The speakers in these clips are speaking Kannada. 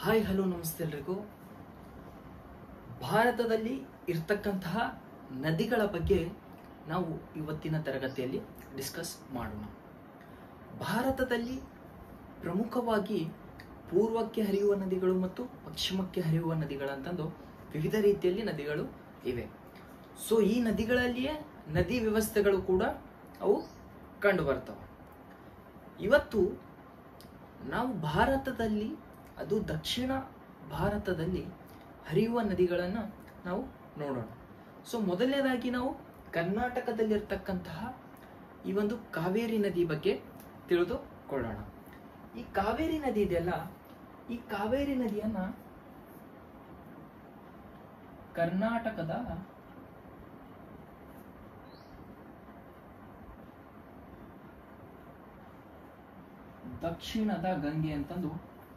ಹಾಯ್ ಹಲೋ ನಮಸ್ತೆ ಎಲ್ರಿಗೂ. ಭಾರತದಲ್ಲಿ ಇರ್ತಕ್ಕಂತಹ ನದಿಗಳ ಬಗ್ಗೆ ನಾವು ಇವತ್ತಿನ ತರಗತಿಯಲ್ಲಿ ಡಿಸ್ಕಸ್ ಮಾಡೋಣ. ಭಾರತದಲ್ಲಿ ಪ್ರಮುಖವಾಗಿ ಪೂರ್ವಕ್ಕೆ ಹರಿಯುವ ನದಿಗಳು ಮತ್ತು ಪಶ್ಚಿಮಕ್ಕೆ ಹರಿಯುವ ನದಿಗಳಂತಂದು ವಿವಿಧ ರೀತಿಯಲ್ಲಿ ನದಿಗಳು ಇವೆ. ಸೊ ಈ ನದಿಗಳಲ್ಲಿಯೇ ನದಿ ವ್ಯವಸ್ಥೆಗಳು ಕೂಡ ಅವು ಕಂಡು ಬರ್ತವೆ. ಇವತ್ತು ನಾವು ಭಾರತದಲ್ಲಿ, ಅದು ದಕ್ಷಿಣ ಭಾರತದಲ್ಲಿ ಹರಿಯುವ ನದಿಗಳನ್ನು ನಾವು ನೋಡೋಣ. ಸೊ ಮೊದಲನೇದಾಗಿ ನಾವು ಕರ್ನಾಟಕದಲ್ಲಿರ್ತಕ್ಕಂತಹ ಈ ಒಂದು ಕಾವೇರಿ ನದಿ ಬಗ್ಗೆ ತಿಳಿದುಕೊಳ್ಳೋಣ. ಈ ಕಾವೇರಿ ನದಿ ಇದೆಯಲ್ಲ, ಈ ಕಾವೇರಿ ನದಿಯನ್ನ ಕರ್ನಾಟಕದ ದಕ್ಷಿಣದ ಗಂಗೆ ಅಂತಂದು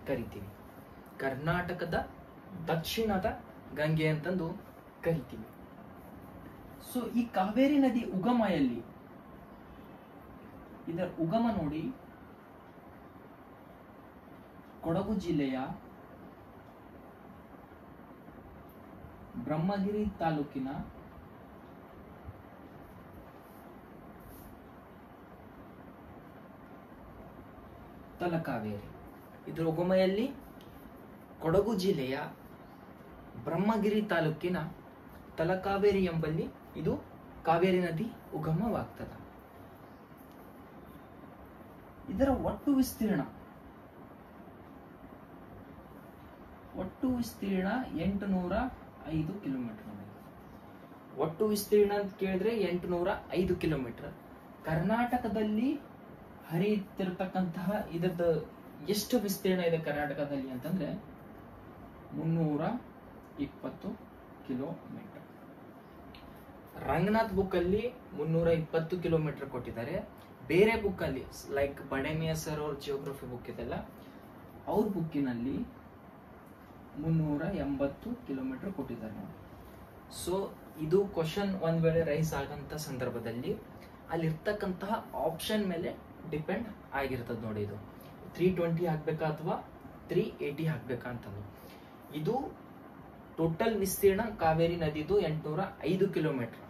ಕರಿತೀವಿ. ಕರ್ನಾಟಕದ ದಕ್ಷಿಣದ ಗಂಗೆ ಅಂತಂದು ಕರಿತೀವಿ. ಸೊ ಈ ಕಾವೇರಿ ನದಿ ಉಗಮ ಎಲ್ಲಿ? ಇದರ ಉಗಮ ನೋಡಿ, ಕೊಡಗು ಜಿಲ್ಲೆಯ ಬ್ರಹ್ಮಗಿರಿ ತಾಲೂಕಿನ ತಲಕಾವೇರಿ. ಇದರ ಉಗಮ ಎಲ್ಲಿ? ಕೊಡಗು ಜಿಲ್ಲೆಯ ಬ್ರಹ್ಮಗಿರಿ ತಾಲೂಕಿನ ತಲಕಾವೇರಿ ಎಂಬಲ್ಲಿ ಇದು ಕಾವೇರಿ ನದಿ ಉಗಮವಾಗ್ತದೆ. ಇದರ ಒಟ್ಟು ವಿಸ್ತೀರ್ಣ 805 ಕಿಲೋಮೀಟರ್. ಒಟ್ಟು ವಿಸ್ತೀರ್ಣ ಅಂತ ಕೇಳಿದ್ರೆ 805 ಕಿಲೋಮೀಟರ್. ಕರ್ನಾಟಕದಲ್ಲಿ ಹರಿಯುತ್ತಿರತಕ್ಕಂತಹ ಇದರದ ಎಷ್ಟು ವಿಸ್ತೀರ್ಣ ಇದೆ ಕರ್ನಾಟಕದಲ್ಲಿ ಅಂತಂದ್ರೆ 320 ಕಿಲೋಮೀಟರ್. ರಂಗನಾಥ್ ಬುಕ್ ಅಲ್ಲಿ 320 ಕಿಲೋಮೀಟರ್ ಕೊಟ್ಟಿದ್ದಾರೆ. ಬೇರೆ ಬುಕ್ ಅಲ್ಲಿ ಲೈಕ್ ಬಡೇಮಿಯಾ ಸರ್ ಅವ್ರ ಜಿಯೋಗ್ರಫಿ ಬುಕ್ ಇದೆಲ್ಲ, ಅವ್ರ ಬುಕ್ಕಿನಲ್ಲಿ 380 ಕಿಲೋಮೀಟರ್ ಕೊಟ್ಟಿದ್ದಾರೆ ನೋಡಿ. ಸೊ ಇದು ಕ್ವಶನ್ ಒಂದ್ ವೇಳೆ ರೈಸ್ ಆಗಂತ ಸಂದರ್ಭದಲ್ಲಿ ಅಲ್ಲಿರ್ತಕ್ಕಂತಹ ಆಪ್ಷನ್ ಮೇಲೆ ಡಿಪೆಂಡ್ ಆಗಿರ್ತದೆ ನೋಡಿ. ಇದು 320 ಹಾಕ್ಬೇಕಾ ಅಥವಾ 380 ಹಾಕ್ಬೇಕಾ ಅಂತಂದು. ಇದು ಟೋಟಲ್ ವಿಸ್ತೀರ್ಣ ಕಾವೇರಿ ನದಿದು 805 ಕಿಲೋಮೀಟರ್.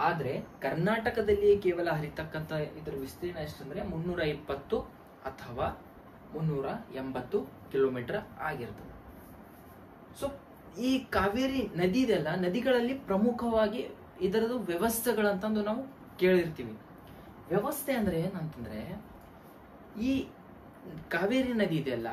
ಆದ್ರೆ ಕರ್ನಾಟಕದಲ್ಲಿಯೇ ಕೇವಲ ಹರಿತಕ್ಕಂತ ಇದರ ವಿಸ್ತೀರ್ಣ ಎಷ್ಟಂದ್ರೆ 320 ಅಥವಾ 380 ಕಿಲೋಮೀಟರ್ ಆಗಿರ್ತದೆ. ಸೊ ಈ ಕಾವೇರಿ ನದಿ ಇದೆಲ್ಲ, ನದಿಗಳಲ್ಲಿ ಪ್ರಮುಖವಾಗಿ ಇದರದು ವ್ಯವಸ್ಥೆಗಳಂತಂದು ನಾವು ಕೇಳಿರ್ತೀವಿ. ವ್ಯವಸ್ಥೆ ಅಂದ್ರೆ ಏನಂತಂದ್ರೆ, ಈ ಕಾವೇರಿ ನದಿ ಇದೆಯಲ್ಲ,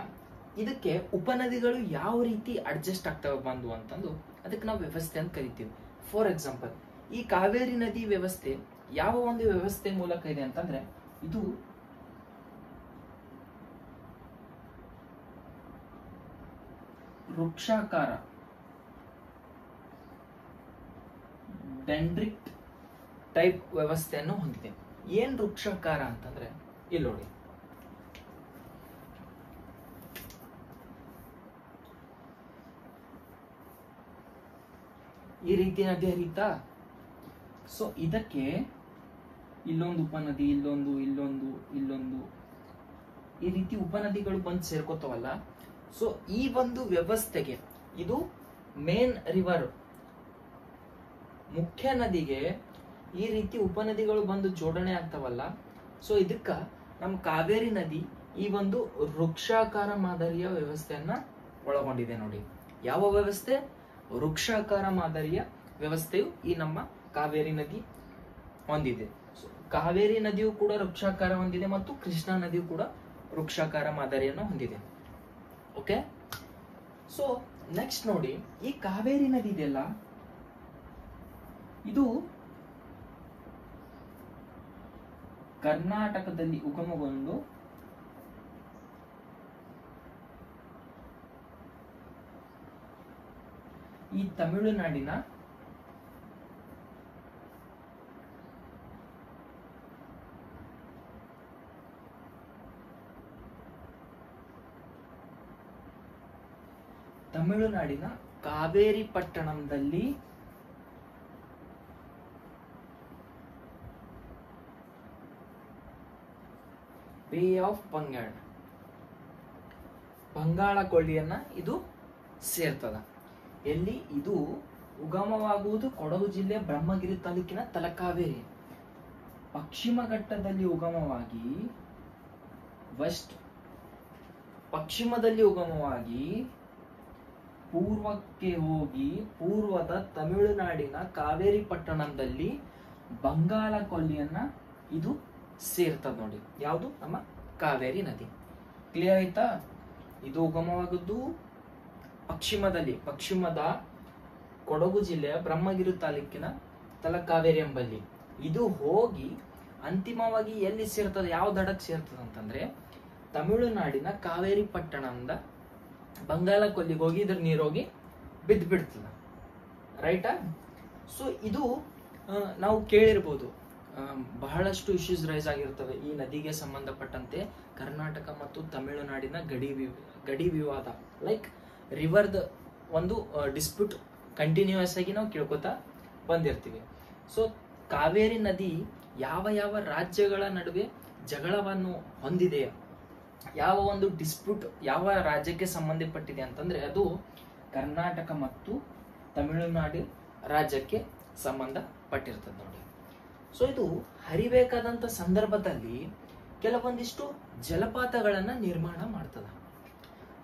ಇದಕ್ಕೆ ಉಪನದಿಗಳು ಯಾವ ರೀತಿ ಅಡ್ಜಸ್ಟ್ ಆಗ್ತವೆ ಬಂದು ಅಂತಂದು ಅದಕ್ಕೆ ನಾವು ವ್ಯವಸ್ಥೆ ಅಂತ ಕರಿತೀವಿ. ಫಾರ್ ಎಕ್ಸಾಂಪಲ್, ಈ ಕಾವೇರಿ ನದಿ ವ್ಯವಸ್ಥೆ ಯಾವ ಒಂದು ವ್ಯವಸ್ಥೆ ಮೂಲಕ ಇದೆ ಅಂತಂದ್ರೆ, ಇದು ವೃಕ್ಷಾಕಾರ ಡೆಂಡ್ರಿಕ್ ಟೈಪ್ ವ್ಯವಸ್ಥೆಯನ್ನು ಹೊಂದಿದೆ. ಏನ್ ವೃಕ್ಷಾಕಾರ ಅಂತಂದ್ರೆ, ಇಲ್ಲಿ ನೋಡಿ, ಈ ರೀತಿ ನದಿ ಹರಿತಾ. ಸೊ ಇದಕ್ಕೆ ಇಲ್ಲೊಂದು ಉಪನದಿ, ಇಲ್ಲೊಂದು ಇಲ್ಲೊಂದು ಇಲ್ಲೊಂದು ಈ ರೀತಿ ಉಪನದಿಗಳು ಬಂದು ಸೇರ್ಕೋತಾವಲ್ಲ. ಸೊ ಈ ಒಂದು ವ್ಯವಸ್ಥೆಗೆ ಇದು ಮೇನ್ ರಿವರ್, ಮುಖ್ಯ ನದಿಗೆ ಈ ರೀತಿ ಉಪನದಿಗಳು ಬಂದು ಜೋಡಣೆ ಆಗ್ತಾವಲ್ಲ. ಸೊ ಇದಕ್ಕ ನಮ್ಮ ಕಾವೇರಿ ನದಿ ಈ ಒಂದು ವೃಕ್ಷಾಕಾರ ಮಾದರಿಯ ವ್ಯವಸ್ಥೆಯನ್ನ ಒಳಗೊಂಡಿದೆ ನೋಡಿ. ಯಾವ ವ್ಯವಸ್ಥೆ? ವೃಕ್ಷಾಕಾರ ಮಾದರಿಯ ವ್ಯವಸ್ಥೆಯು ಈ ನಮ್ಮ ಕಾವೇರಿ ನದಿ ಹೊಂದಿದೆ. ಕಾವೇರಿ ನದಿಯು ಕೂಡ ವೃಕ್ಷಾಕಾರ ಹೊಂದಿದೆ ಮತ್ತು ಕೃಷ್ಣಾ ನದಿಯು ಕೂಡ ವೃಕ್ಷಾಕಾರ ಮಾದರಿಯನ್ನು ಹೊಂದಿದೆ. ಓಕೆ. ಸೊ ನೆಕ್ಸ್ಟ್ ನೋಡಿ, ಈ ಕಾವೇರಿ ನದಿ ಇದೆಯಲ್ಲ, ಇದು ಕರ್ನಾಟಕದಲ್ಲಿ ಉಗಮಗೊಂಡು ಈ ತಮಿಳುನಾಡಿನ ಕಾವೇರಿ ಪಟ್ಟಣಂದಲ್ಲಿ ಬೇ ಆಫ್ ಬಂಗಾಳ ಬಂಗಾಳ ಕೊಳ್ಳಿಯನ್ನ ಇದು ಸೇರ್ತದ. ಎಲ್ಲಿ ಇದು ಉಗಮವಾಗುವುದು ಕೊಡಗು ಜಿಲ್ಲೆ ಬ್ರಹ್ಮಗಿರಿ ತಾಲೂಕಿನ ತಲಕಾವೇರಿ. ಪಶ್ಚಿಮ ಘಟ್ಟದಲ್ಲಿ ಉಗಮವಾಗಿ ಪಶ್ಚಿಮದಲ್ಲಿ ಉಗಮವಾಗಿ ಪೂರ್ವಕ್ಕೆ ಹೋಗಿ ಪೂರ್ವದ ತಮಿಳುನಾಡಿನ ಕಾವೇರಿ ಪಟ್ಟಣದಲ್ಲಿ ಬಂಗಾಳ ಕೊಲ್ಲಿಯನ್ನ ಇದು ಸೇರ್ತದ ನೋಡಿ. ಯಾವುದು? ನಮ್ಮ ಕಾವೇರಿ ನದಿ. ಕ್ಲಿಯರ್ ಆಯ್ತಾ? ಇದು ಉಗಮವಾಗುವುದು ಪಶ್ಚಿಮದ ಕೊಡಗು ಜಿಲ್ಲೆಯ ಬ್ರಹ್ಮಗಿರಿ ತಾಲೂಕಿನ ತಲಕಾವೇರಿ ಎಂಬಲ್ಲಿ. ಇದು ಹೋಗಿ ಅಂತಿಮವಾಗಿ ಎಲ್ಲಿ ಸೇರ್ತದೆ, ಯಾವ ದಡಕ್ಕೆ ಸೇರ್ತದೆ ಅಂತಂದ್ರೆ ತಮಿಳುನಾಡಿನ ಕಾವೇರಿ ಪಟ್ಟಣದಿಂದ ಬಂಗಾಳ ಕೊಲ್ಲಿಗೆ ಹೋಗಿ ಇದ್ರ ನೀರೋಗಿ ಬಿದ್ದು ಬಿಡ್ತದ. ರೈಟಾ? ಸೊ ಇದು ನಾವು ಕೇಳಿರ್ಬೋದು, ಬಹಳಷ್ಟು ಇಶ್ಯೂಸ್ ರೈಸ್ ಆಗಿರ್ತವೆ ಈ ನದಿಗೆ ಸಂಬಂಧಪಟ್ಟಂತೆ. ಕರ್ನಾಟಕ ಮತ್ತು ತಮಿಳುನಾಡಿನ ಗಡಿ ವಿವಾದ, ಲೈಕ್ ರಿವರ್ದ ಒಂದು ಡಿಸ್ಪ್ಯೂಟ್ ಕಂಟಿನ್ಯೂಸ್ ಆಗಿ ನಾವು ಕೇಳ್ಕೊತಾ ಬಂದಿರ್ತೀವಿ. ಸೊ ಕಾವೇರಿ ನದಿ ಯಾವ ಯಾವ ರಾಜ್ಯಗಳ ನಡುವೆ ಜಗಳವನ್ನು ಹೊಂದಿದೆ, ಯಾವ ಒಂದು ಡಿಸ್ಪ್ಯೂಟ್ ಯಾವ ರಾಜ್ಯಕ್ಕೆ ಸಂಬಂಧಪಟ್ಟಿದೆ ಅಂತಂದ್ರೆ ಅದು ಕರ್ನಾಟಕ ಮತ್ತು ತಮಿಳುನಾಡು ರಾಜ್ಯಕ್ಕೆ ಸಂಬಂಧಪಟ್ಟಿರ್ತದೆ ನೋಡಿ. ಸೊ ಇದು ಹರಿಬೇಕಾದಂತ ಸಂದರ್ಭದಲ್ಲಿ ಕೆಲವೊಂದಿಷ್ಟು ಜಲಪಾತಗಳನ್ನ ನಿರ್ಮಾಣ ಮಾಡ್ತದ.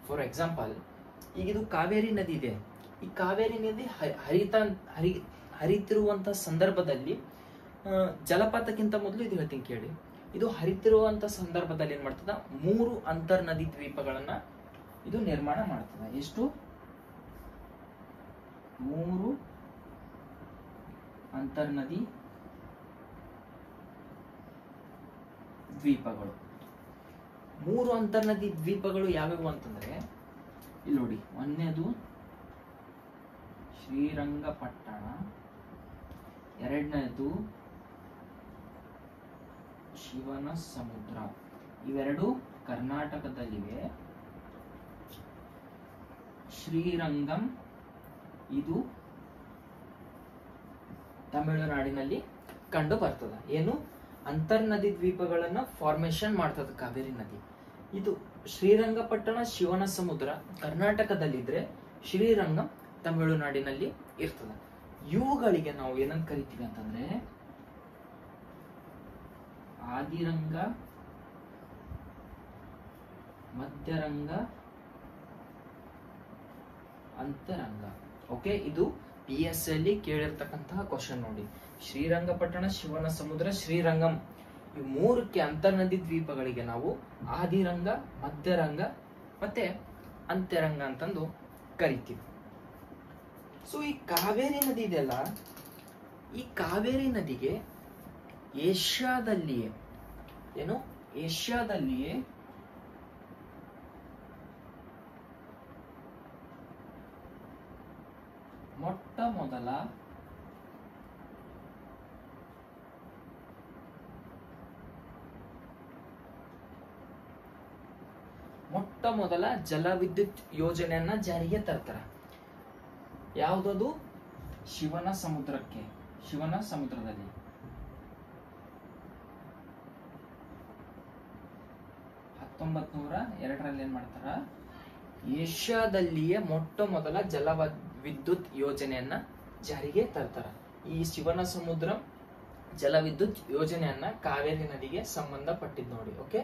ಫಾರ್ ಎಕ್ಸಾಂಪಲ್, ಈಗ ಇದು ಕಾವೇರಿ ನದಿ ಇದೆ. ಈ ಕಾವೇರಿ ನದಿ ಹರಿತಿರುವಂತ ಸಂದರ್ಭದಲ್ಲಿ ಜಲಪಾತಕ್ಕಿಂತ ಮೊದಲು ಇದು ಹೇಳ್ತೀನಿ ಕೇಳಿ. ಇದು ಹರಿತಿರುವಂತ ಸಂದರ್ಭದಲ್ಲಿ ಏನ್ ಮಾಡ್ತದ, 3 ಅಂತರ್ನದಿ ದ್ವೀಪಗಳನ್ನ ಇದು ನಿರ್ಮಾಣ ಮಾಡ್ತದ. ಎಷ್ಟು? 3 ಅಂತರ್ನದಿ ದ್ವೀಪಗಳು. 3 ಅಂತರ್ನದಿ ದ್ವೀಪಗಳು ಯಾವ್ಯಾವು ಅಂತಂದ್ರೆ ಇಲ್ಲಿ ನೋಡಿ. ಒಂದನೇದು ಶ್ರೀರಂಗಪಟ್ಟಣ, ಎರಡನೇದು ಶಿವನ ಸಮುದ್ರ. ಇವೆರಡು ಕರ್ನಾಟಕದಲ್ಲಿವೆ. ಶ್ರೀರಂಗಂ ಇದು ತಮಿಳುನಾಡಿನಲ್ಲಿ ಕಂಡು ಬರ್ತದ. ಏನು? ಅಂತರ್ನದಿ ದ್ವೀಪಗಳನ್ನ ಫಾರ್ಮೇಶನ್ ಮಾಡ್ತದ ಕಾವೇರಿ ನದಿ. ಇದು ಶ್ರೀರಂಗಪಟ್ಟಣ ಶಿವನ ಸಮುದ್ರ ಕರ್ನಾಟಕದಲ್ಲಿದ್ರೆ ಶ್ರೀರಂಗಂ ತಮಿಳುನಾಡಿನಲ್ಲಿ ಇರ್ತದ. ಇವುಗಳಿಗೆ ನಾವು ಏನಂತ ಕರಿತೀವಿ ಅಂತಂದ್ರೆ ಆದಿರಂಗ, ಮಧ್ಯರಂಗ, ಅಂತರಂಗ. ಓಕೆ, ಇದು PS ಅಲ್ಲಿ ಕೇಳಿರ್ತಕ್ಕಂತಹ ಕ್ವಶನ್ ನೋಡಿ. ಶ್ರೀರಂಗಪಟ್ಟಣ ಶಿವನ ಸಮುದ್ರ ಶ್ರೀರಂಗಂ ಈ 3ಕ್ಕೆ ಅಂತರ್ನದಿ ದ್ವೀಪಗಳಿಗೆ ನಾವು ಆದಿರಂಗ, ಮಧ್ಯರಂಗ ಮತ್ತೆ ಅಂತರಂಗ ಅಂತಂದು ಕರಿತೀವಿ. ಸೊ ಈ ಕಾವೇರಿ ನದಿ ಇದೆಯಲ್ಲ, ಈ ಕಾವೇರಿ ನದಿಗೆ ಏಷ್ಯಾದಲ್ಲಿಯೇ ಮೊಟ್ಟ ಮೊದಲ ಜಲವಿದ್ಯುತ್ ಯೋಜನೆಯನ್ನ ಜಾರಿಗೆ ತರ್ತಾರ. ಯಾವುದದು? ಶಿವನ ಸಮುದ್ರದಲ್ಲಿ 1902 ಏನ್ ಮಾಡ್ತಾರ, ಏಷ್ಯಾದಲ್ಲಿಯೇ ಮೊಟ್ಟ ಮೊದಲ ಜಲವಿದ್ಯುತ್ ಯೋಜನೆಯನ್ನ ಜಾರಿಗೆ ತರ್ತಾರ. ಈ ಶಿವನ ಸಮುದ್ರ ಜಲವಿದ್ಯುತ್ ಯೋಜನೆಯನ್ನ ಕಾವೇರಿ ನದಿಗೆ ಸಂಬಂಧಪಟ್ಟಿದ್ ನೋಡಿ. ಓಕೆ,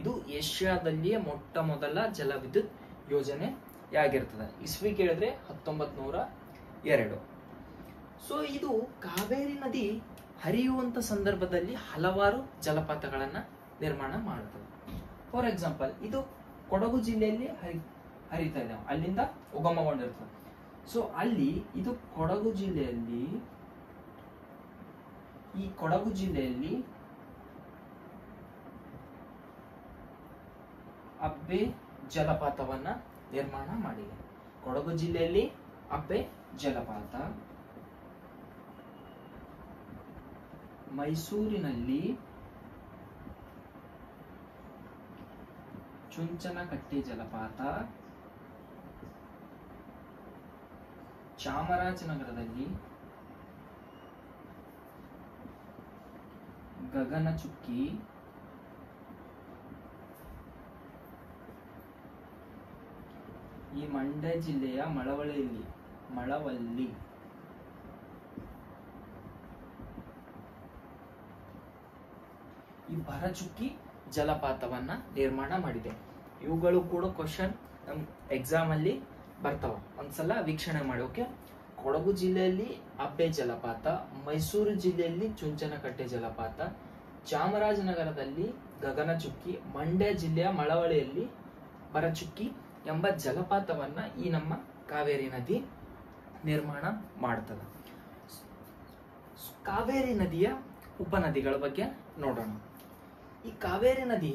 ಇದು ಏಷ್ಯಾದಲ್ಲಿಯೇ ಮೊಟ್ಟ ಮೊದಲ ಜಲವಿದ್ಯುತ್ ಯೋಜನೆ ಯಾಗಿರ್ತದೆ. ಇಸ್ವಿ ಕೇಳಿದ್ರೆ 1902. ಸೊ ಇದು ಕಾವೇರಿ ನದಿ ಹರಿಯುವಂತ ಸಂದರ್ಭದಲ್ಲಿ ಹಲವಾರು ಜಲಪಾತಗಳನ್ನ ನಿರ್ಮಾಣ ಮಾಡುತ್ತದೆ. ಫಾರ್ ಎಕ್ಸಾಂಪಲ್, ಇದು ಕೊಡಗು ಜಿಲ್ಲೆಯಲ್ಲಿ ಹರಿತಾ ಇದೆ, ಅಲ್ಲಿಂದ ಉಗಮಗೊಂಡಿರ್ತದೆ. ಸೊ ಅಲ್ಲಿ ಇದು ಕೊಡಗು ಜಿಲ್ಲೆಯಲ್ಲಿ ಅಬ್ಬೆ ಜಲಪಾತವನ್ನ ನಿರ್ಮಾಣ ಮಾಡಿದೆ. ಕೊಡಗು ಜಿಲ್ಲೆಯಲ್ಲಿ ಅಬ್ಬೆ ಜಲಪಾತ, ಮೈಸೂರಿನಲ್ಲಿ ಚುಂಚನಕಟ್ಟೆ ಜಲಪಾತ, ಚಾಮರಾಜನಗರದಲ್ಲಿ ಗಗನಚುಕ್ಕಿ, ಈ ಮಂಡ್ಯ ಜಿಲ್ಲೆಯ ಮಳವಳ್ಳಿ ಈ ಭರಚುಕ್ಕಿ ಜಲಪಾತವನ್ನ ನಿರ್ಮಾಣ ಮಾಡಿದೆ. ಇವುಗಳು ಕೂಡ ಕ್ವಶನ್ ನಮ್ ಎಕ್ಸಾಮ್ ಅಲ್ಲಿ ಬರ್ತಾವ, ಒಂದ್ಸಲ ವೀಕ್ಷಣೆ ಮಾಡಿ. ಓಕೆ, ಕೊಡಗು ಜಿಲ್ಲೆಯಲ್ಲಿ ಅಬ್ಬೆ ಜಲಪಾತ, ಮೈಸೂರು ಜಿಲ್ಲೆಯಲ್ಲಿ ಚುಂಚನಕಟ್ಟೆ ಜಲಪಾತ, ಚಾಮರಾಜನಗರದಲ್ಲಿ ಗಗನಚುಕ್ಕಿ, ಮಂಡ್ಯ ಜಿಲ್ಲೆಯ ಮಳವಳ್ಳಿಯಲ್ಲಿ ಭರಚುಕ್ಕಿ ಎಂಬ ಜಲಪಾತವನ್ನ ಈ ನಮ್ಮ ಕಾವೇರಿ ನದಿ ನಿರ್ಮಾಣ ಮಾಡ್ತದ. ಕಾವೇರಿ ನದಿಯ ಉಪನದಿಗಳ ಬಗ್ಗೆ ನೋಡೋಣ. ಈ ಕಾವೇರಿ ನದಿ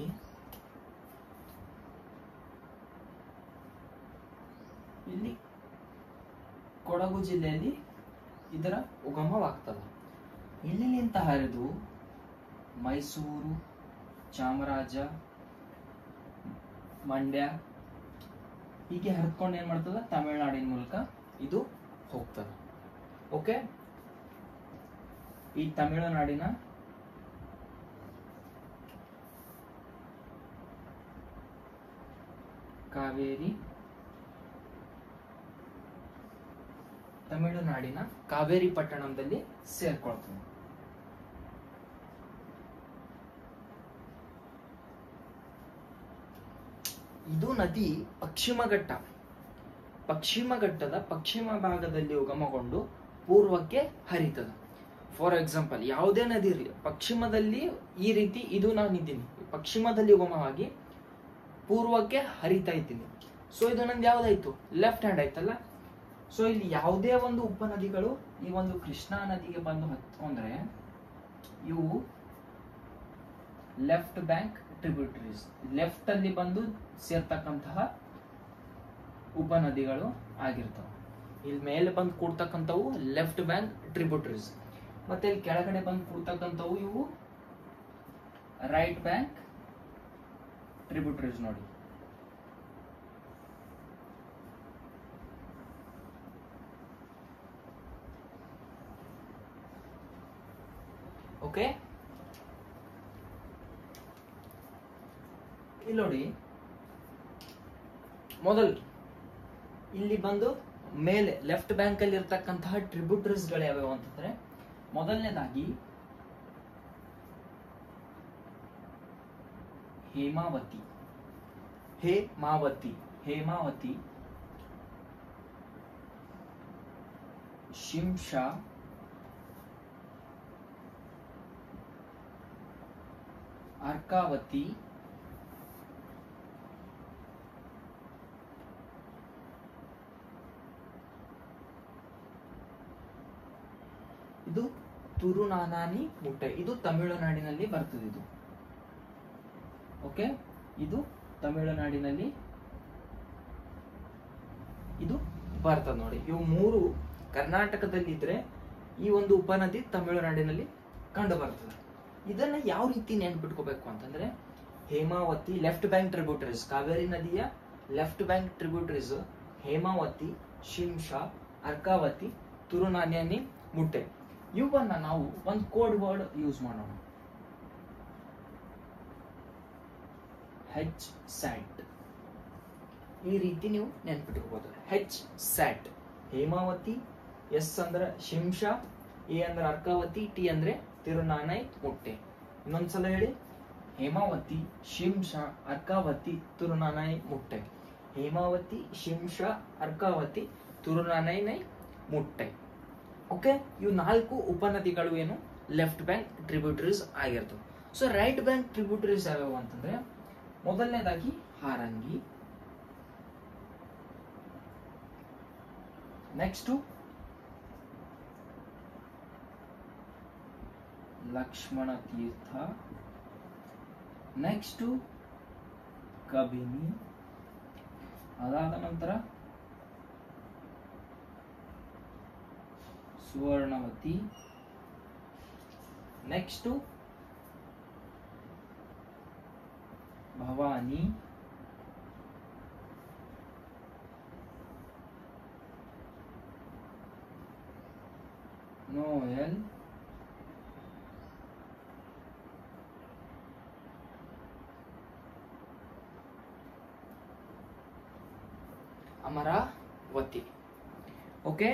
ಇಲ್ಲಿ ಕೊಡಗು ಜಿಲ್ಲೆಯಲ್ಲಿ ಇದರ ಉಗಮವಾಗ್ತದೆ. ಇಲ್ಲಿಂದ ಹರಿದು ಮೈಸೂರು, ಚಾಮರಾಜ, ಮಂಡ್ಯ ಹೀಗೆ ಹರಿದ್ಕೊಂಡು ಏನ್ ಮಾಡ್ತದ, ತಮಿಳುನಾಡಿನ ಮೂಲಕ ಇದು ಹೋಗ್ತದೆ. ಓಕೆ, ಈ ತಮಿಳುನಾಡಿನ ಕಾವೇರಿ, ತಮಿಳುನಾಡಿನ ಕಾವೇರಿ ಪಟ್ಟಣದಲ್ಲಿ ಸೇರ್ಕೊಳ್ತದೆ. ಇದು ನದಿ ಪಶ್ಚಿಮ ಘಟ್ಟದ ಪಶ್ಚಿಮ ಭಾಗದಲ್ಲಿ ಉಗಮಗೊಂಡು ಪೂರ್ವಕ್ಕೆ ಹರಿತದ. ಫಾರ್ ಎಕ್ಸಾಂಪಲ್, ಯಾವುದೇ ನದಿ ಇರಲಿ, ಪಶ್ಚಿಮದಲ್ಲಿ ಈ ರೀತಿ ಇದು ನಾನಿದ್ದೀನಿ, ಪಶ್ಚಿಮದಲ್ಲಿ ಉಗಮವಾಗಿ ಪೂರ್ವಕ್ಕೆ ಹರಿತಾ ಇದ್ದೀನಿ. ಸೊ ಇದು ನಂದು ಯಾವ್ದಾಯ್ತು, ಲೆಫ್ಟ್ ಹ್ಯಾಂಡ್ ಆಯ್ತಲ್ಲ. ಸೊ ಇಲ್ಲಿ ಯಾವುದೇ ಒಂದು ಉಪನದಿಗಳು ಈ ಒಂದು ಕೃಷ್ಣಾ ನದಿಗೆ ಬಂದು ಹತ್ಕೊಂಡ್ರೆ ಇವು ಲೆಫ್ಟ್ ಬ್ಯಾಂಕ್ ಟ್ರಿಬ್ಯೂಟರೀಸ್, ಲೆಫ್ಟ್ ಅಲ್ಲಿ ಬಂದು ಸೇರ್ತಕ್ಕಂತಹ ಉಪನದಿಗಳು ಆಗಿರ್ತಾವ. ಇಲ್ಲಿ ಮೇಲೆ ಬಂದು ಕೂಡ್ತಕ್ಕಂಥವು ಲೆಫ್ಟ್ ಬ್ಯಾಂಕ್ ಟ್ರಿಬ್ಯೂಟರೀಸ್, ಮತ್ತೆ ಇಲ್ಲಿ ಕೆಳಗಡೆ ಬಂದು ಕೂಡ್ತಕ್ಕಂಥವು ಇವು ರೈಟ್ ಬ್ಯಾಂಕ್ ಟ್ರಿಬ್ಯೂಟರೀಸ್. ನೋಡಿ, ಓಕೆ. ಇಲ್ಲಿ ನೋಡಿ, ಮೊದಲು ಇಲ್ಲಿ ಬಂದು ಮೇಲೆ ಲೆಫ್ಟ್ ಬ್ಯಾಂಕ್ ಅಲ್ಲಿ ಇರ್ತಕ್ಕಂತಹ ಟ್ರಿಬ್ಯೂಟರೀಸ್ ಗಳು ಯಾವ್ಯಾವ ಅಂತಂದ್ರೆ, ಮೊದಲನೇದಾಗಿ ಹೇಮಾವತಿ, ಶಿಂಷಾ, ಅರ್ಕಾವತಿ, ಇದು ತುರುನಾನಾನಿ ಮುಟ್ಟೆ, ಇದು ತಮಿಳುನಾಡಿನಲ್ಲಿ ಬರ್ತದೆ. ಇದು ಓಕೆ, ಇದು ತಮಿಳುನಾಡಿನಲ್ಲಿ ಇದು ಬರ್ತದೆ. ನೋಡಿ, ಇವು ಮೂರು ಕರ್ನಾಟಕದಲ್ಲಿ ಇದ್ರೆ ಈ ಒಂದು ಉಪನದಿ ತಮಿಳುನಾಡಿನಲ್ಲಿ ಕಂಡು ಬರ್ತದೆ. ಇದನ್ನ ಯಾವ ರೀತಿ ನೆನ್ಪಿಟ್ಕೋಬೇಕು ಅಂತಂದ್ರೆ, Hemavathi left bank tributaries, Kaveri ನದಿಯ left bank tributaries Hemavathi, Shimsha, Arkavathi, ತುರುನಾನಾನಿ ಮುಟ್ಟೆ. ಇವನ್ನ ನಾವು ಒಂದು ಕೋಡ್ ವರ್ಡ್ ಯೂಸ್ ಮಾಡೋಣ, ಹೆಚ್ ಸ್ಯಾಟ್. ಈ ರೀತಿ ನೀವು ನೆನ್ಪಿಟ್ಕೋಬಹುದು, ಹೆಚ್ ಸ್ಯಾಟ್. ಹೇಮಾವತಿ, ಎಸ್ ಅಂದ್ರೆ ಶಿಂಷಾ, ಎ ಅಂದ್ರೆ ಅರ್ಕಾವತಿ, ಟಿ ಅಂದ್ರೆ ತಿರುನಾನೈ ಮುಟ್ಟೆ. ಇನ್ನೊಂದ್ಸಲ ಹೇಳಿ, ಹೇಮಾವತಿ, ಶಿಂಷಾ, ಅರ್ಕಾವತಿ, ತುರುನಾನೈ ಮುಟ್ಟೆ. ಹೇಮಾವತಿ, ಶಿಂಷಾ, ಅರ್ಕಾವತಿ, ತುರುನಾನೈ ಮುಟ್ಟೆ. ಓಕೆ, ಇವು ನಾಲ್ಕು ಉಪನದಿಗಳು ಏನು ಲೆಫ್ಟ್ ಬ್ಯಾಂಕ್ ಟ್ರಿಬ್ಯೂಟರೀಸ್ ಆಗಿರ್ತವೆ. ಸೊ ರೈಟ್ ಬ್ಯಾಂಕ್ ಟ್ರಿಬ್ಯೂಟರೀಸ್ ಯಾವ್ಯಾವ ಅಂತಂದ್ರೆ, ಮೊದಲನೇದಾಗಿ ಹಾರಂಗಿ, ನೆಕ್ಸ್ಟ್ ಲಕ್ಷ್ಮಣ ತೀರ್ಥ, ನೆಕ್ಸ್ಟ್ ಕಬಿನಿ, ಅದಾದ ನಂತರ Suvarnavathi, next Bhavani, Noel, Amaravati. Okay,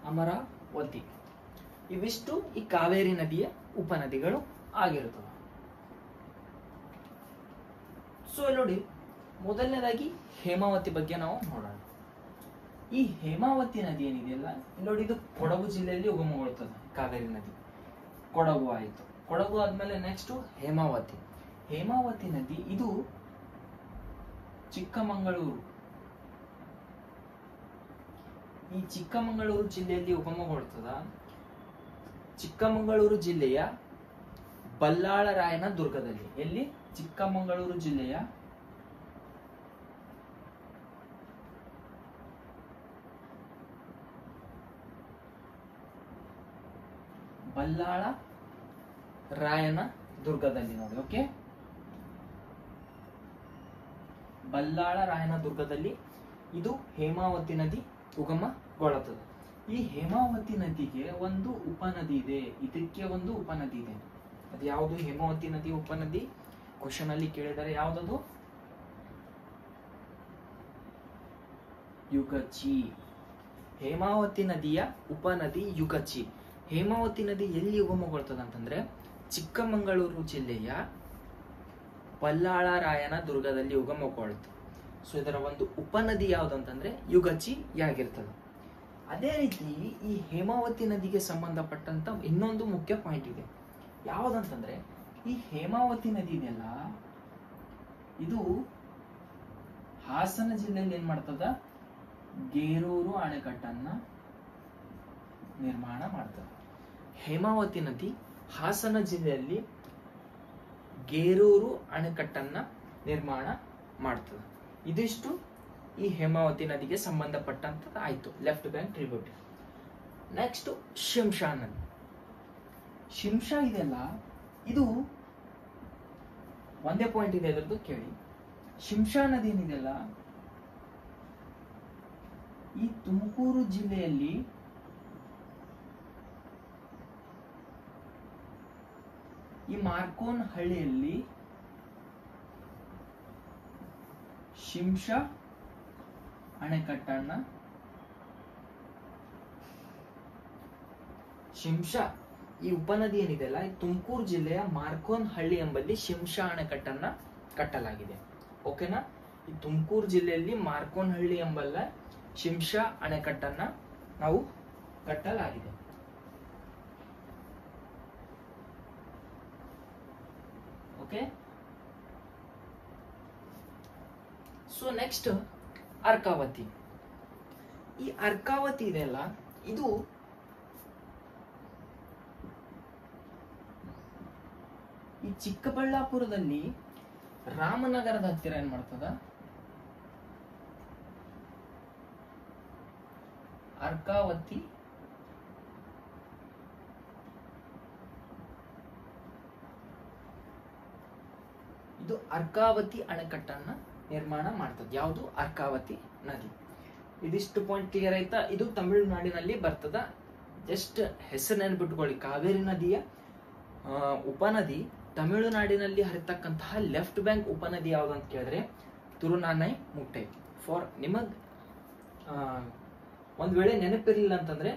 Amaravati. ಇವಿಷ್ಟು ಈ ಕಾವೇರಿ ನದಿಯ ಉಪನದಿಗಳು ಆಗಿರುತ್ತವೆ. ಸೊ ನೋಡಿ, ಮೊದಲನೇದಾಗಿ ಹೇಮಾವತಿ ಬಗ್ಗೆ ನಾವು ನೋಡೋಣ. ಈ ಹೇಮಾವತಿ ನದಿ ಏನಿದೆಯಲ್ಲ, ನೋಡಿ ಇದು ಕೊಡಗು ಜಿಲ್ಲೆಯಲ್ಲಿ ಉಗಮಗೊಳ್ಳುತ್ತದೆ. ಕಾವೇರಿ ನದಿ ಕೊಡಗು ಆಯಿತು. ಕೊಡಗು ಆದ್ಮೇಲೆ ನೆಕ್ಸ್ಟ್ ಹೇಮಾವತಿ. ಹೇಮಾವತಿ ನದಿ ಇದು ಚಿಕ್ಕಮಗಳೂರು, ಈ ಚಿಕ್ಕಮಗಳೂರು ಜಿಲ್ಲೆಯಲ್ಲಿ ಉಗಮಗೊಳ್ಳುತ್ತದೆ. ಚಿಕ್ಕಮಗಳೂರು ಜಿಲ್ಲೆಯ ಬಲ್ಲಾಳರಾಯನ ದುರ್ಗದಲ್ಲಿ. ಎಲ್ಲಿ? ಚಿಕ್ಕಮಗಳೂರು ಜಿಲ್ಲೆಯ ಬಲ್ಲಾಳ ರಾಯನ ದುರ್ಗದಲ್ಲಿ ನೋಡಿ. ಓಕೆ, ಬಲ್ಲಾಳ ರಾಯನ ದುರ್ಗದಲ್ಲಿ ಇದು ಹೇಮಾವತಿ ನದಿ ಉಗಮಗೊಳ್ಳುತ್ತದೆ. ಈ ಹೇಮಾವತಿ ನದಿಗೆ ಒಂದು ಉಪನದಿ ಇದೆ. ಇದಕ್ಕೆ ಒಂದು ಉಪನದಿ ಇದೆ. ಅದು ಯಾವುದು? ಹೇಮಾವತಿ ನದಿ ಉಪನದಿ ಕ್ವಶನ್ ಅಲ್ಲಿ ಕೇಳಿದರೆ ಯಾವುದದು? ಯುಗಚಿ. ಹೇಮಾವತಿ ನದಿಯ ಉಪನದಿ ಯುಗಚಿ. ಹೇಮಾವತಿ ನದಿ ಎಲ್ಲಿ ಉಗಮಗೊಳ್ತದೆ ಅಂತಂದ್ರೆ ಚಿಕ್ಕಮಗಳೂರು ಜಿಲ್ಲೆಯ ಬಲ್ಲಾಳರಾಯನ ದುರ್ಗದಲ್ಲಿ ಉಗಮಗೊಳ್ಳುತ್ತೆ. ಸೊ ಇದರ ಒಂದು ಉಪನದಿ ಯಾವುದಂತಂದ್ರೆ ಯುಗಚಿ ಆಗಿರ್ತದೆ. ಅದೇ ರೀತಿ ಈ ಹೇಮಾವತಿ ನದಿಗೆ ಸಂಬಂಧಪಟ್ಟಂತ ಇನ್ನೊಂದು ಮುಖ್ಯ ಪಾಯಿಂಟ್ ಇದೆ. ಯಾವುದಂತಂದ್ರೆ ಈ ಹೇಮಾವತಿ ನದಿ ಇದೆಯಲ್ಲ, ಇದು ಹಾಸನ ಜಿಲ್ಲೆಯಲ್ಲಿ ಏನ್ ಮಾಡ್ತದ? ಗೇರೂರು ಅಣೆಕಟ್ಟನ್ನ ನಿರ್ಮಾಣ ಮಾಡ್ತದೆ. ಹೇಮಾವತಿ ನದಿ ಹಾಸನ ಜಿಲ್ಲೆಯಲ್ಲಿ ಗೇರೂರು ಅಣೆಕಟ್ಟನ್ನ ನಿರ್ಮಾಣ ಮಾಡ್ತದೆ. ಇದಿಷ್ಟು ಈ ಹೇಮಾವತಿ ನದಿಗೆ ಸಂಬಂಧಪಟ್ಟಂತದ್ದು ಆಯ್ತು, left bank tributary. Next Shimsha ನದಿ. ಶಿಂಷಾ ಇದೆಯಲ್ಲ, ಇದು ಒಂದೇ ಪಾಯಿಂಟ್ ಇದೆ ಇದರದ್ದು ಕೇಳಿ. ಶಿಂಷಾ ನದಿ ಏನಿದೆಯಲ್ಲ, ಈ ತುಮಕೂರು ಜಿಲ್ಲೆಯಲ್ಲಿ ಈ ಮಾರ್ಕೋನ್ ಹಳ್ಳಿಯಲ್ಲಿ ಶಿಂಷಾ ಅಣೆಕಟ್ಟನ್ನ ಶಿಂಷಾ ಈ ಉಪನದಿ ಏನಿದೆಯಲ್ಲ, ತುಮಕೂರು ಜಿಲ್ಲೆಯ ಮಾರ್ಕೋನ್ ಹಳ್ಳಿ ಎಂಬಲ್ಲಿ ಶಿಂಷಾ ಅಣೆಕಟ್ಟನ್ನ ಕಟ್ಟಲಾಗಿದೆ. ಓಕೆನಾ? ಈ ತುಮಕೂರು ಜಿಲ್ಲೆಯಲ್ಲಿ ಮಾರ್ಕೋನ್ ಹಳ್ಳಿ ಎಂಬಲ್ಲ ಶಿಂಷಾ ಅಣೆಕಟ್ಟನ್ನ ನಾವು ಕಟ್ಟಲಾಗಿದೆ. Okay, so next Arkavathi. ಈ ಅರ್ಕಾವತಿ ಇದೆಯಲ್ಲ, ಇದು ಈ ಚಿಕ್ಕಬಳ್ಳಾಪುರದಲ್ಲಿ ರಾಮನಗರದ ಹತ್ತಿರ ಏನ್ ಮಾಡ್ತದ? ಅರ್ಕಾವತಿ ಇದು ಅರ್ಕಾವತಿ ಅಣೆಕಟ್ಟನ್ನ ನಿರ್ಮಾಣ ಮಾಡ್ತದೆ. ಯಾವುದು? ಅರ್ಕಾವತಿ ನದಿ. ಇದಿಷ್ಟು ಪಾಯಿಂಟ್ ಕ್ಲಿಯರ್ ಆಯ್ತಾ? ಇದು ತಮಿಳುನಾಡಿನಲ್ಲಿ ಬರ್ತದ. ಜಸ್ಟ್ ಹೆಸರು ನೆನ್ಬಿಟ್ಕೊಳ್ಳಿ. ಕಾವೇರಿ ನದಿಯ ಉಪನದಿ ತಮಿಳುನಾಡಿನಲ್ಲಿ ಹರಿತಕ್ಕಂತಹ ಲೆಫ್ಟ್ ಬ್ಯಾಂಕ್ ಉಪನದಿ ಯಾವ್ದು ಅಂತ ಕೇಳಿದ್ರೆ ತುರುನಾನೈ ಮುಟ್ಟೆ. ಫಾರ್ ನಿಮಗ್ ಒಂದ್ ವೇಳೆ ನೆನಪಿರ್ಲಿಲ್ಲ ಅಂತಂದ್ರೆ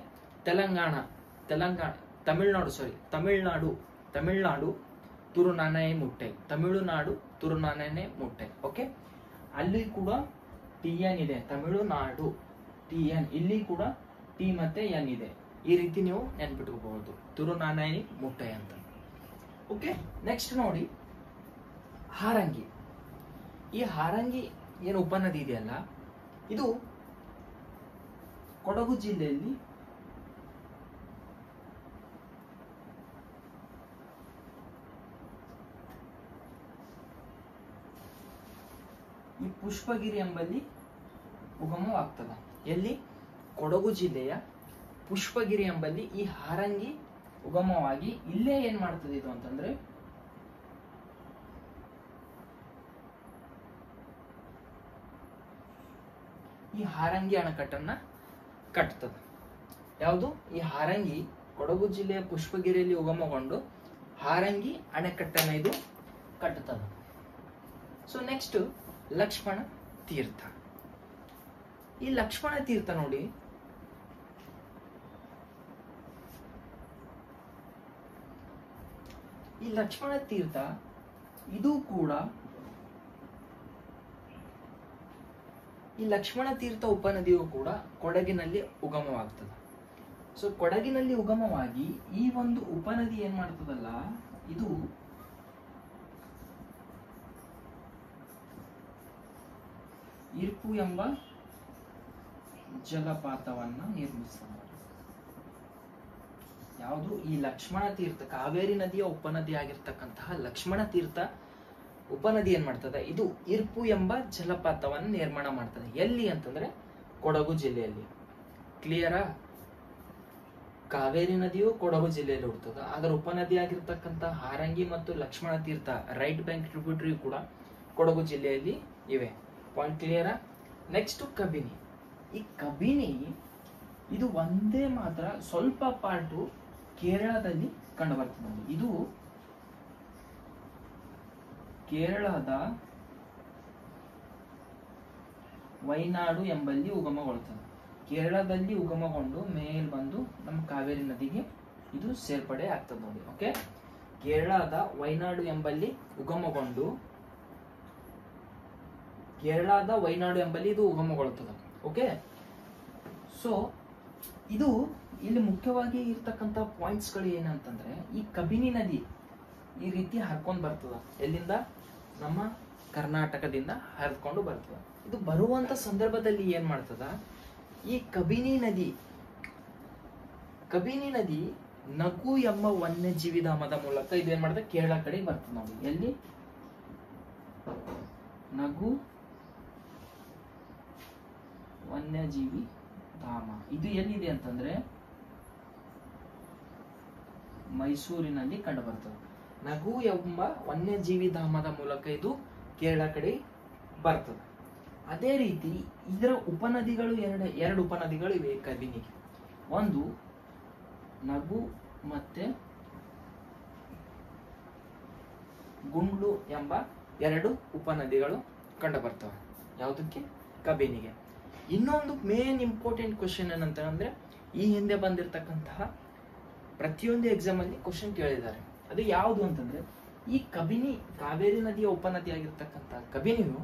ತಮಿಳುನಾಡು ತುರುನಾನೈ ಮುಟ್ಟೆ, ತಮಿಳುನಾಡು ತುರುನಾನೈ ಮುಟ್ಟೆ. ಓಕೆ, ಅಲ್ಲಿ ಕೂಡ TN ಇದೆ, ತಮಿಳುನಾಡು TN, ಇಲ್ಲಿ ಕೂಡ T ಮತ್ತೆ N ಇದೆ. ಈ ರೀತಿ ನೀವು ನೆನ್ಪಿಟ್ಕೋಬಹುದು, ತುರುನಾನೈ ಮುಟ್ಟೆ ಅಂತ. ಓಕೆ, ನೆಕ್ಸ್ಟ್ ನೋಡಿ ಹಾರಂಗಿ. ಈ ಹಾರಂಗಿ ಏನು ಉಪನದಿ ಇದೆಯಲ್ಲ, ಇದು ಕೊಡಗು ಜಿಲ್ಲೆಯಲ್ಲಿ ಈ ಪುಷ್ಪಗಿರಿ ಎಂಬಲ್ಲಿ ಉಗಮವಾಗ್ತದ. ಎಲ್ಲಿ? ಕೊಡಗು ಜಿಲ್ಲೆಯ ಪುಷ್ಪಗಿರಿ ಎಂಬಲ್ಲಿ ಈ ಹಾರಂಗಿ ಉಗಮವಾಗಿ ಇಲ್ಲೇ ಏನ್ ಮಾಡ್ತದೆ ಇದು ಅಂತಂದ್ರೆ ಈ ಹಾರಂಗಿ ಅಣೆಕಟ್ಟನ್ನ ಕಟ್ತದ. ಯಾವುದು? ಈ ಹಾರಂಗಿ ಕೊಡಗು ಜಿಲ್ಲೆಯ ಪುಷ್ಪಗಿರಿಯಲ್ಲಿ ಉಗಮಗೊಂಡು ಹಾರಂಗಿ ಅಣೆಕಟ್ಟನ್ನ ಇದು ಕಟ್ಟುತ್ತದೆ. So next Lakshmana Tirtha. ಈ ಲಕ್ಷ್ಮಣ ತೀರ್ಥ ನೋಡಿ, ಈ ಲಕ್ಷ್ಮಣ ತೀರ್ಥ ಇದು ಕೂಡ ಈ ಲಕ್ಷ್ಮಣ ತೀರ್ಥ ಉಪನದಿಯು ಕೂಡ ಕೊಡಗಿನಲ್ಲಿ ಉಗಮವಾಗ್ತದೆ. ಸೊ ಕೊಡಗಿನಲ್ಲಿ ಉಗಮವಾಗಿ ಈ ಒಂದು ಉಪನದಿ ಏನ್ ಮಾಡ್ತದಲ್ಲ, ಇದು ಇರ್ಪು ಎಂಬ ಜಲಪಾತವನ್ನ ನಿರ್ಮಿಸ್ತದೆ. ಯಾವುದು? ಈ ಲಕ್ಷ್ಮಣ ತೀರ್ಥ, ಕಾವೇರಿ ನದಿಯ ಉಪನದಿ ಆಗಿರ್ತಕ್ಕಂತಹ ಲಕ್ಷ್ಮಣ ತೀರ್ಥ ಉಪನದಿ ಏನ್ ಮಾಡ್ತದೆ, ಇದು ಇರ್ಪು ಎಂಬ ಜಲಪಾತವನ್ನು ನಿರ್ಮಾಣ ಮಾಡ್ತದೆ. ಎಲ್ಲಿ ಅಂತಂದ್ರೆ ಕೊಡಗು ಜಿಲ್ಲೆಯಲ್ಲಿ. ಕ್ಲಿಯರಾ? ಕಾವೇರಿ ನದಿಯು ಕೊಡಗು ಜಿಲ್ಲೆಯಲ್ಲಿ ಹುಡ್ತದೆ. ಅದರ ಉಪನದಿ ಆಗಿರ್ತಕ್ಕಂಥ ಹಾರಂಗಿ ಮತ್ತು Lakshmana Tirtha right bank tributary ಕೂಡ ಕೊಡಗು ಜಿಲ್ಲೆಯಲ್ಲಿ ಇವೆ. ಪಾಯಿಂಟ್ ಕ್ಲಿಯರಾ? ನೆಕ್ಸ್ಟ್ ಕಬಿನಿ. ಈ ಕಬಿನಿ ಇದು ಒಂದೇ ಮಾತ್ರ ಸ್ವಲ್ಪ ಪಾರ್ಟು ಕೇರಳದಲ್ಲಿ ಕಂಡು ಬರ್ತದೆ. ಇದು ಕೇರಳದ ವೈನಾಡು ಎಂಬಲ್ಲಿ ಉಗಮಗೊಳ್ಳುತ್ತದೆ. ಕೇರಳದಲ್ಲಿ ಉಗಮಗೊಂಡು ಮೇಲ್ ಬಂದು ನಮ್ಮ ಕಾವೇರಿ ನದಿಗೆ ಇದು ಸೇರ್ಪಡೆ ಆಗ್ತದೆ ನೋಡಿ. ಓಕೆ, ಕೇರಳದ ವೈನಾಡು ಎಂಬಲ್ಲಿ ಉಗಮಗೊಂಡು ಇದು ಉಗಮಗೊಳ್ಳುತ್ತದೆ. ಓಕೆ, ಸೊ ಇದು ಇಲ್ಲಿ ಮುಖ್ಯವಾಗಿ ಇರ್ತಕ್ಕಂಥ ಪಾಯಿಂಟ್ಸ್ ಗಳು ಏನಂತಂದ್ರೆ, ಈ ಕಬಿನಿ ನದಿ ಈ ರೀತಿ ಹರ್ಕೊಂಡು ಬರ್ತದ. ಎಲ್ಲಿಂದ? ನಮ್ಮ ಕರ್ನಾಟಕದಿಂದ ಹರಿದುಕೊಂಡು ಬರ್ತದ. ಇದು ಬರುವಂತ ಸಂದರ್ಭದಲ್ಲಿ ಏನ್ ಮಾಡ್ತದ, ಈ ಕಬಿನಿ ನದಿ ನಗು ಎಂಬ ವನ್ಯಜೀವಿ ಧಾಮದ ಮೂಲಕ ಇದು ಏನ್ ಮಾಡ್ತದೆ, ಕೇರಳ ಕಡೆ ಬರ್ತದೆ ನೋಡಿ. ಎಲ್ಲಿ? ನಗು ವನ್ಯಜೀವಿ ಧಾಮ. ಇದು ಎಲ್ಲಿದೆ ಅಂತಂದ್ರೆ ಮೈಸೂರಿನಲ್ಲಿ ಕಂಡು ಬರ್ತದೆ. ನಗು ಎಂಬ ವನ್ಯಜೀವಿ ಧಾಮದ ಮೂಲಕ ಇದು ಕೇರಳ ಕಡೆ ಬರ್ತದೆ. ಅದೇ ರೀತಿ ಇದರ ಉಪನದಿಗಳು ಎರಡು ಉಪನದಿಗಳು ಇವೆ ಕಬಿನಿಗೆ. ಒಂದು ನಗು ಮತ್ತೆ ಗುಂಡ್ಲು ಎಂಬ ಎರಡು ಉಪನದಿಗಳು ಕಂಡು ಬರ್ತವೆ. ಯಾವುದಕ್ಕೆ? ಕಬಿನಿಗೆ. ಇನ್ನೊಂದು ಮೇನ್ ಇಂಪಾರ್ಟೆಂಟ್ ಕ್ವಶನ್ ಏನಂತಂದ್ರೆ, ಈ ಹಿಂದೆ ಬಂದಿರತಕ್ಕಂತಹ ಪ್ರತಿಯೊಂದು ಎಕ್ಸಾಮ್ ಅಲ್ಲಿ ಕ್ವಶನ್ ಕೇಳಿದ್ದಾರೆ. ಅದು ಯಾವುದು ಅಂತಂದ್ರೆ, ಈ ಕಬಿನಿ ಕಾವೇರಿ ನದಿಯ ಉಪನದಿ ಆಗಿರ್ತಕ್ಕಂಥ ಕಬಿನಿಯು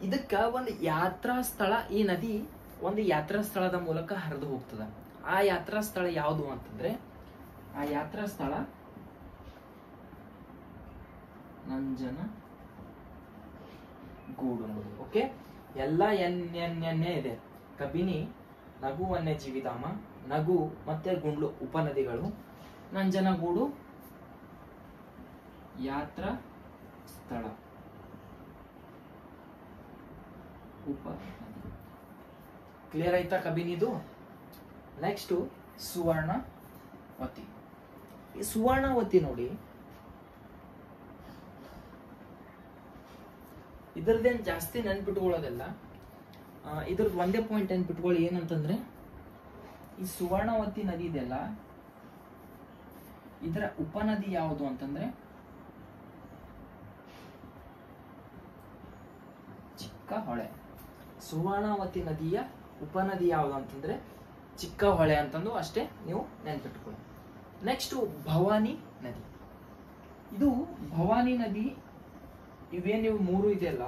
ಇದಕ್ಕ ಒಂದು ಯಾತ್ರಾ ಸ್ಥಳ, ಈ ನದಿ ಒಂದು ಯಾತ್ರಾ ಸ್ಥಳದ ಮೂಲಕ ಹರಿದು ಹೋಗ್ತದ. ಆ ಯಾತ್ರಾ ಸ್ಥಳ ಯಾವುದು ಅಂತಂದ್ರೆ, ಆ ಯಾತ್ರಾ ಸ್ಥಳ ನಂಜನಗೂಡು ನೋಡಿ. ಓಕೆ, ಎಲ್ಲ ಎನ್ನೇ ಇದೆ. ಕಬಿನಿ, ನಗು ವನ್ಯಜೀವಿ ಧಾಮ, ನಗು ಮತ್ತೆ ಗುಂಡ್ಲು ಉಪನದಿಗಳು, ನಂಜನಗೂಡು ಯಾತ್ರಾ ಸ್ಥಳ ಉಪನದಿ. ಕ್ಲಿಯರ್ ಆಯ್ತಾ ಕಬಿನಿದು? ನೆಕ್ಸ್ಟ್ ಸುವರ್ಣವತಿ. ಈ ಸುವರ್ಣವತಿ ನೋಡಿ, ಇದರದೇನು ಜಾಸ್ತಿ ನೆನ್ಪಿಟ್ಕೊಳ್ಳೋದಲ್ಲ, ಇದ್ರದ್ದು ಒಂದೇ ಪಾಯಿಂಟ್ ನೆನ್ಪಿಟ್ಕೊಳ್ಳಿ. ಏನಂತಂದ್ರೆ, ಈ ಸುವರ್ಣವತಿ ನದಿ ಇದೆಯಲ್ಲ, ಇದರ ಉಪನದಿ ಯಾವುದು ಅಂತಂದ್ರೆ ಚಿಕ್ಕ ಹೊಳೆ. ಸುವರ್ಣವತಿ ನದಿಯ ಉಪನದಿ ಯಾವುದು ಅಂತಂದ್ರೆ ಚಿಕ್ಕ ಹೊಳೆ ಅಂತಂದು ಅಷ್ಟೇ ನೀವು ನೆನ್ಪಿಟ್ಕೊಳ್ಳಿ. ನೆಕ್ಸ್ಟ್ ಭವಾನಿ ನದಿ. ಇದು ಭವಾನಿ ನದಿ, ಇವೇನ್ ನೀವು ಮೂರು ಇದೆಯಲ್ಲ,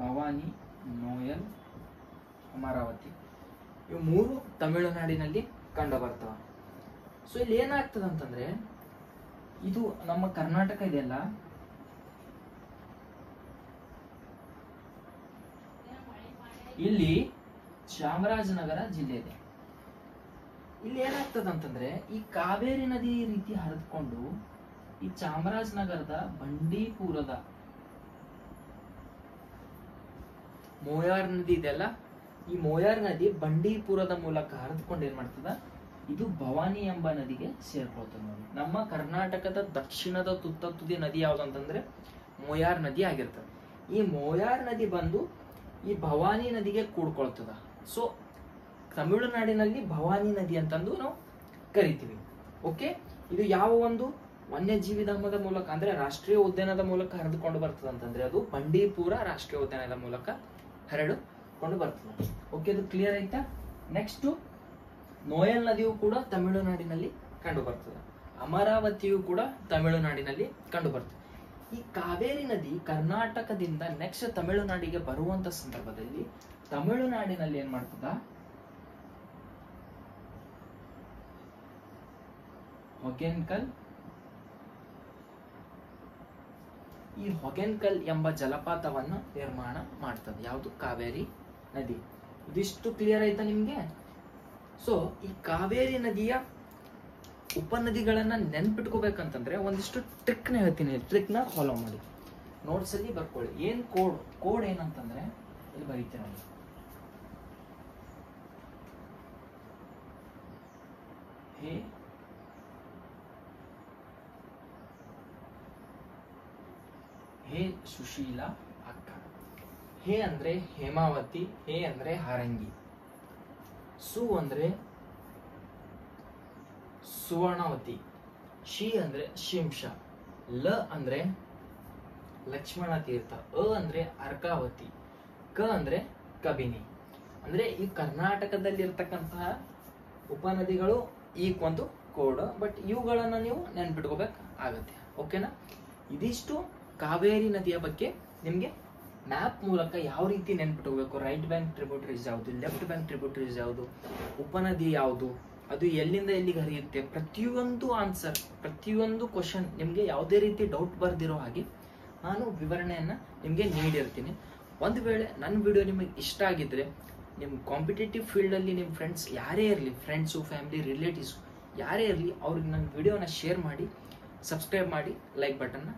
ಭವಾನಿ, ನೋಯಲ್, ಅಮರಾವತಿ, ಇವು ಮೂರು ತಮಿಳುನಾಡಿನಲ್ಲಿ ಕಂಡು ಬರ್ತವ. ಸೊ ಇಲ್ಲಿ ಏನಾಗ್ತದ ಅಂತಂದ್ರೆ, ಇದು ನಮ್ಮ ಕರ್ನಾಟಕ ಇದೆಯಲ್ಲ, ಇಲ್ಲಿ ಚಾಮರಾಜನಗರ ಜಿಲ್ಲೆ ಇದೆ. ಇಲ್ಲಿ ಏನಾಗ್ತದ ಅಂತಂದ್ರೆ, ಈ ಕಾವೇರಿ ನದಿ ಈ ರೀತಿ ಹರಿದುಕೊಂಡು ಈ ಚಾಮರಾಜನಗರದ ಬಂಡೀಪುರದ ಮೋಯಾರ್ ನದಿ ಇದೆಯಲ್ಲ, ಈ ಮೋಯಾರ್ ನದಿ ಬಂಡೀಪುರದ ಮೂಲಕ ಹರಿದುಕೊಂಡು ಏನ್ ಮಾಡ್ತದ, ಇದು ಭವಾನಿ ಎಂಬ ನದಿಗೆ ಸೇರ್ಕೊಳ್ತದೆ ನೋಡಿ. ನಮ್ಮ ಕರ್ನಾಟಕದ ದಕ್ಷಿಣದ ತುದಿ ನದಿ ಯಾವ್ದು ಅಂತಂದ್ರೆ ಮೋಯಾರ್ ನದಿ ಆಗಿರ್ತದೆ. ಈ ಮೋಯಾರ್ ನದಿ ಬಂದು ಈ ಭವಾನಿ ನದಿಗೆ ಕೂಡ್ಕೊಳ್ತದ. ಸೊ ತಮಿಳುನಾಡಿನಲ್ಲಿ ಭವಾನಿ ನದಿ ಅಂತಂದು ನಾವು ಕರಿತೀವಿ. ಓಕೆ, ಇದು ಯಾವ ಒಂದು ವನ್ಯಜೀವಿಧಾಮದ ಮೂಲಕ ಅಂದ್ರೆ ರಾಷ್ಟ್ರೀಯ ಉದ್ಯಾನದ ಮೂಲಕ ಹರಿದುಕೊಂಡು ಬರ್ತದೆ ಅಂತಂದ್ರೆ ಅದು ಬಂಡೀಪುರ ರಾಷ್ಟ್ರೀಯ ಉದ್ಯಾನದ ಮೂಲಕ ಹರಡಿಕೊಂಡು ಬರ್ತದೆ. ಓಕೆ, ಅದು ಕ್ಲಿಯರ್ ಆಯ್ತಾ? ನೆಕ್ಸ್ಟ್ ನೋಯಲ್ ನದಿಯು ಕೂಡ ತಮಿಳುನಾಡಿನಲ್ಲಿ ಕಂಡು ಬರ್ತದೆ. ಅಮರಾವತಿಯು ಕೂಡ ತಮಿಳುನಾಡಿನಲ್ಲಿ ಕಂಡು ಬರ್ತದೆ. ಈ ಕಾವೇರಿ ನದಿ ಕರ್ನಾಟಕದಿಂದ ನೆಕ್ಸ್ಟ್ ತಮಿಳುನಾಡಿಗೆ ಬರುವಂತ ಸಂದರ್ಭದಲ್ಲಿ ತಮಿಳುನಾಡಿನಲ್ಲಿ ಏನ್ ಮಾಡ್ತದ, ಹೊಗೆನ್ಕಲ್, ಈ ಹೊಗೆನ್ಕಲ್ ಎಂಬ ಜಲಪಾತವನ್ನು ನಿರ್ಮಾಣ ಮಾಡ್ತದೆ. ಯಾವುದು? ಕಾವೇರಿ ನದಿ. ಇದಿಷ್ಟು ಕ್ಲಿಯರ್ ಆಯ್ತಾ ನಿಮ್ಗೆ? ಸೊ ಈ ಕಾವೇರಿ ನದಿಯ ಉಪನದಿಗಳನ್ನ ನೆನ್ಪಿಟ್ಕೋಬೇಕಂತಂದ್ರೆ ಒಂದಿಷ್ಟು ಟ್ರಿಕ್ ನ ಹೇಳ್ತೀನಿ. ಟ್ರಿಕ್ ನ ಫಾಲೋ ಮಾಡಿ, ನೋಟ್ಸ್ ಅಲ್ಲಿ ಬರ್ಕೊಳ್ಳಿ. ಏನ್ ಕೋಡ್ ಏನಂತಂದ್ರೆ ಇಲ್ಲಿ ಬರೀತೀರ ನೋಡಿ. ಹೇ ಸುಶೀಲಾ ಅಕ್ಕ. ಹೇ ಅಂದ್ರೆ ಹೇಮಾವತಿ, ಹೇ ಅಂದ್ರೆ ಹಾರಂಗಿ, ಸು ಅಂದ್ರೆ ಸುವರ್ಣವತಿ, ಶಿ ಅಂದ್ರೆ ಶಿಂಷ, ಲ ಅಂದ್ರೆ ಲಕ್ಷ್ಮಣ ತೀರ್ಥ, ಅ ಅಂದ್ರೆ ಅರ್ಕಾವತಿ, ಕ ಅಂದ್ರೆ ಕಬಿನಿ. ಅಂದ್ರೆ ಈ ಕರ್ನಾಟಕದಲ್ಲಿ ಇರ್ತಕ್ಕಂತಹ ಉಪನದಿಗಳು ಈ ಒಂದು ಕೋಡ್, ಬಟ್ ಇವುಗಳನ್ನ ನೀವು ನೆನ್ಪಿಟ್ಕೋಬೇಕು ಆಗತ್ತೆ. ಓಕೆನಾ? ಇದಿಷ್ಟು ಕಾವೇರಿ ನದಿಯ ಬಗ್ಗೆ ನಿಮ್ಗೆ ಮ್ಯಾಪ್ ಮೂಲಕ ಯಾವ ರೀತಿ ನೆನ್ಪಿಟ್ಕೋಬೇಕು, ರೈಟ್ ಬ್ಯಾಂಕ್ ಟ್ರಿಬ್ಯೂಟರೀಸ್ ಯಾವುದು, ಲೆಫ್ಟ್ ಬ್ಯಾಂಕ್ ಟ್ರಿಬ್ಯೂಟರೀಸ್ ಯಾವುದು, ಉಪನದಿ ಯಾವುದು, ಅದು ಎಲ್ಲಿಂದ ಎಲ್ಲಿಗೆ ಹರಿಯುತ್ತೆ, ಪ್ರತಿಯೊಂದು ಆನ್ಸರ್, ಪ್ರತಿಯೊಂದು ಕ್ವಶನ್ ನಿಮ್ಗೆ ಯಾವುದೇ ರೀತಿ ಡೌಟ್ ಬರ್ದಿರೋ ಹಾಗೆ ನಾನು ವಿವರಣೆಯನ್ನ ನಿಮ್ಗೆ ನೀಡಿರ್ತೀನಿ. ಒಂದು ವೇಳೆ ನನ್ನ ವಿಡಿಯೋ ನಿಮಗೆ ಇಷ್ಟ ಆಗಿದ್ರೆ ನಿಮ್ಮ ಕಾಂಪಿಟೇಟಿವ್ ಫೀಲ್ಡ್ ಅಲ್ಲಿ ನಿಮ್ಮ ಫ್ರೆಂಡ್ಸ್ ಯಾರೇ ಇರಲಿ, ಫ್ರೆಂಡ್ಸು, ಫ್ಯಾಮಿಲಿ, ರಿಲೇಟಿವ್ಸ್ ಯಾರೇ ಇರಲಿ, ಅವ್ರಿಗೆ ನನ್ನ ವಿಡಿಯೋನ ಶೇರ್ ಮಾಡಿ, ಸಬ್ಸ್ಕ್ರೈಬ್ ಮಾಡಿ, ಲೈಕ್ ಬಟನ್ನ